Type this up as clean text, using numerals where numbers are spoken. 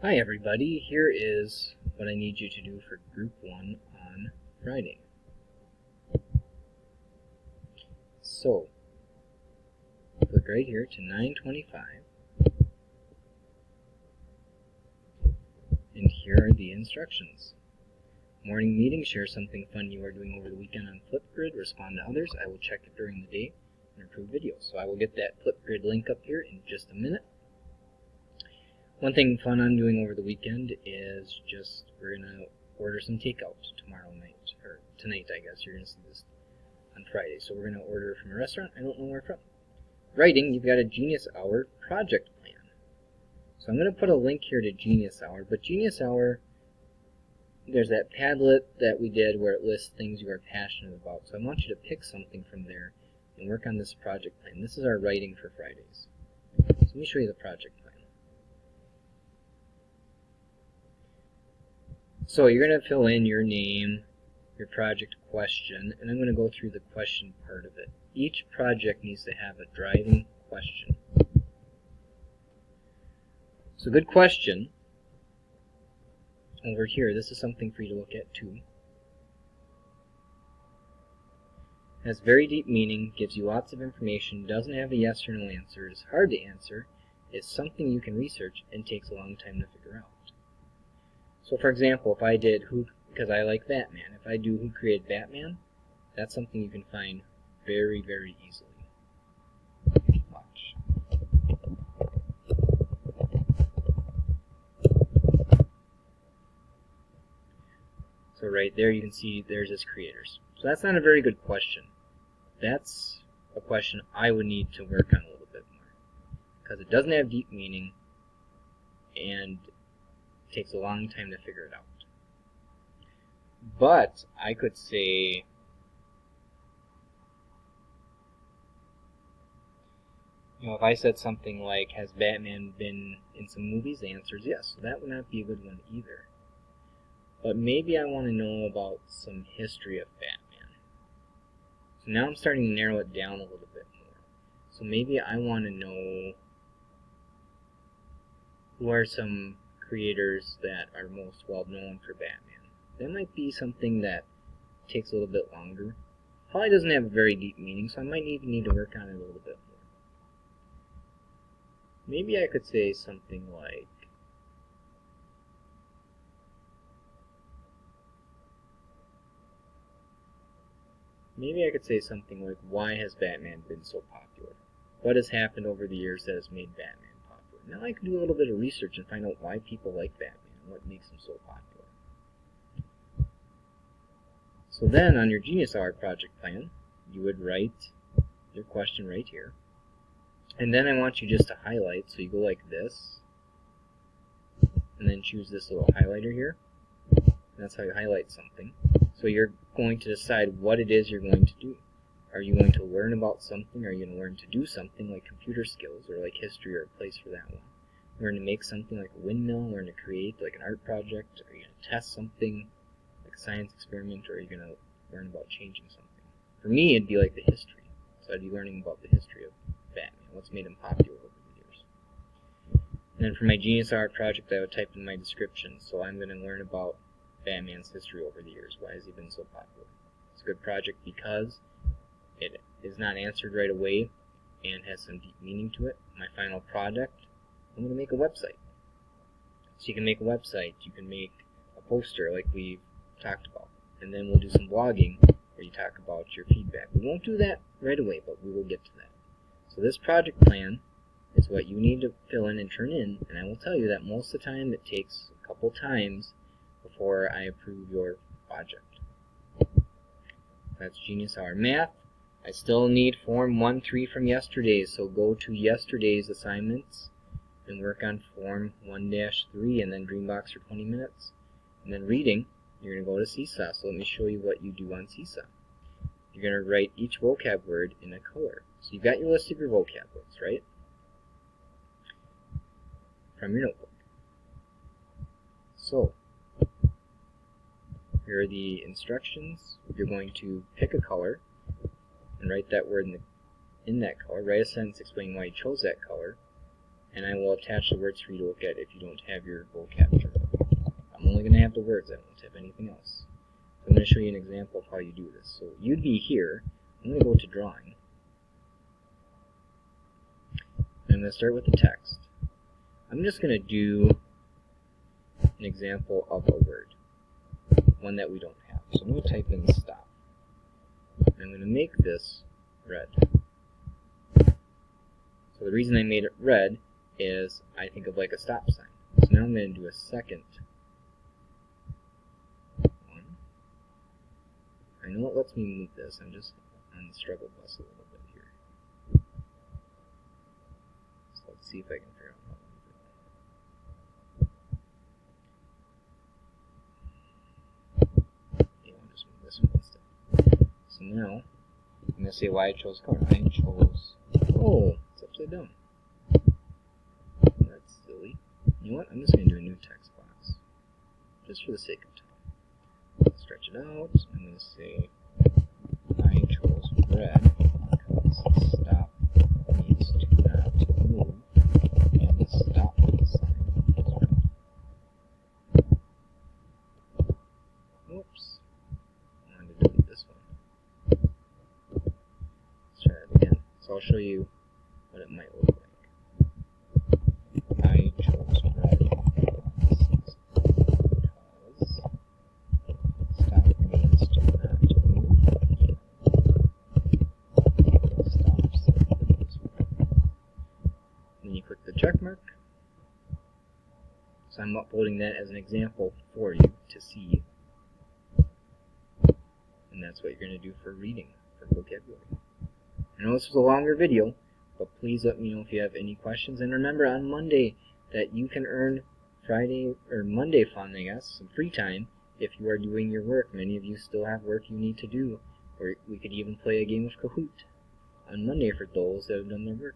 Hi everybody, here is what I need you to do for Group 1 on Friday. So, click right here to 9:25, and here are the instructions. Morning meeting, share something fun you are doing over the weekend on Flipgrid, respond to others, I will check it during the day, and approve videos. So I will get that Flipgrid link up here in just a minute. One thing fun I'm doing over the weekend is we're going to order some takeout tomorrow night, or tonight I guess. You're going to see this on Friday. So we're going to order from a restaurant. I don't know where from. Writing, you've got a Genius Hour project plan. So I'm going to put a link here to Genius Hour, but Genius Hour, there's that Padlet that we did where it lists things you are passionate about. So I want you to pick something from there and work on this project plan. This is our writing for Fridays. So let me show you the project plan. So you're going to fill in your name, your project question, and I'm going to go through the question part of it. Each project needs to have a driving question. So good question. Over here, this is something for you to look at too. Has very deep meaning, gives you lots of information, doesn't have a yes or no answer, is hard to answer, is something you can research, and takes a long time to figure out. So for example, if I did because I like Batman, if I do who created Batman, that's something you can find very, very easily. Watch. So right there you can see there's his creators. So that's not a very good question. That's a question I would need to work on a little bit more, because it doesn't have deep meaning and it takes a long time to figure it out. But I could say, if I said something like, has Batman been in some movies? The answer is yes. So that would not be a good one either. But maybe I want to know about some history of Batman. So now I'm starting to narrow it down a little bit more. So maybe I want to know who are some creators that are most well known for Batman. That might be something that takes a little bit longer. Probably doesn't have a very deep meaning, so I might even need to work on it a little bit more. Maybe I could say something like, why has Batman been so popular? What has happened over the years that has made Batman popular? Now I can do a little bit of research and find out why people like Batman and what makes him so popular. So then on your Genius Hour project plan, you would write your question right here. And then I want you just to highlight, so you go like this, and then choose this little highlighter here. That's how you highlight something. So you're going to decide what it is you're going to do. Are you going to learn about something? Are you going to learn to do something like computer skills or like history or a place for that one? Learn to make something like a windmill, learn to create like an art project, are you going to test something like a science experiment, or are you going to learn about changing something? For me, it'd be like the history. So I'd be learning about the history of Batman, what's made him popular over the years. And then for my Genius Hour project, I would type in my description. So I'm going to learn about Batman's history over the years. Why has he been so popular? It's a good project because it is not answered right away and has some deep meaning to it. My final product, I'm going to make a website. So you can make a website, you can make a poster like we talked about, and then we'll do some blogging where you talk about your feedback. We won't do that right away, but we will get to that. So this project plan is what you need to fill in and turn in, and I will tell you that most of the time it takes a couple times before I approve your project. That's Genius Hour. Math, I still need Form 1-3 from yesterday, so go to yesterday's assignments and work on Form 1-3 and then Dreambox for 20 minutes. And then reading, you're going to go to Seesaw, so let me show you what you do on Seesaw. You're going to write each vocab word in a color. So you've got your list of your vocab words, right? From your notebook. So, here are the instructions. You're going to pick a color and write that word in that color. Write a sentence explaining why you chose that color. and I will attach the words for you to look at if you don't have your goal capture. I'm only going to have the words, I won't have anything else. So I'm going to show you an example of how you do this. So you'd be here, I'm going to go to drawing. I'm going to start with the text. I'm just going to do an example of a word, one that we don't have. So I'm going to type in stop. I'm going to make this red. So the reason I made it red is I think of like a stop sign. So now I'm going to do a second one. I know it lets me move this. I'm just on the struggle bus a little bit here. So let's see if I can figure out how to move it. Okay, I'll just move this one instead. So now I'm going to say why I chose color. I chose, oh, it's upside down. That's silly. You know what? I'm just going to do a new text box, just for the sake of time. Stretch it out. I'm going to say I chose red because stop means to not move, and the stop sign is red. Oops. I wanted to delete this one. Let's try that again. So I'll show you what it might look like. I chose red because stop means to not move. Stop sign is red. Then you click the check mark. So I'm uploading that as an example for you to see. And that's what you're going to do for reading, for vocabulary. I know this was a longer video, but please let me know if you have any questions. And remember on Monday that you can earn Friday or Monday fun, I guess, some free time if you are doing your work. Many of you still have work you need to do, or we could even play a game of Kahoot on Monday for those that have done their work.